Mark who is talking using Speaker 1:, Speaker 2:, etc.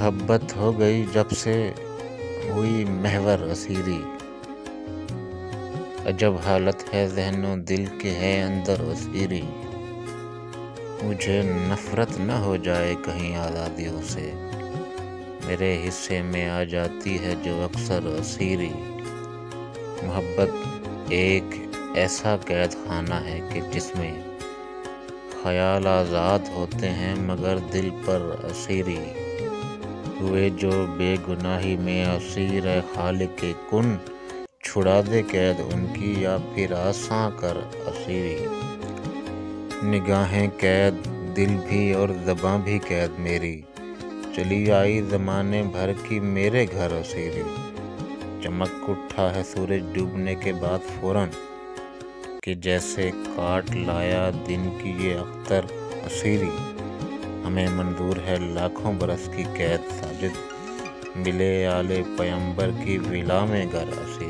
Speaker 1: मोहब्बत हो गई जब से हुई महवर असीरी। अजब हालत है ज़हनो दिल के है अंदर असीरी। मुझे नफ़रत न हो जाए कहीं आज़ादियों से, मेरे हिस्से में आ जाती है जो अक्सर असीरी। मोहब्बत एक ऐसा कैद खाना है कि जिसमें ख़याल आज़ाद होते हैं मगर दिल पर असीरी। हुए जो बेगुनाही में असीर है खालिक के कुन, छुड़ा दे कैद उनकी या फिर आसां कर असीरी। निगाहें कैद, दिल भी और ज़बां भी कैद मेरी, चली आई ज़माने भर की मेरे घर असीरी। चमक उठा है सूरज डूबने के बाद फ़ौरन, कि जैसे काट लाया दिन की ये अख्तर असीरी। हमें मंजूर है लाखों बरस की कैद साजिद, मिले आले पैगंबर की विला में घर असीरी।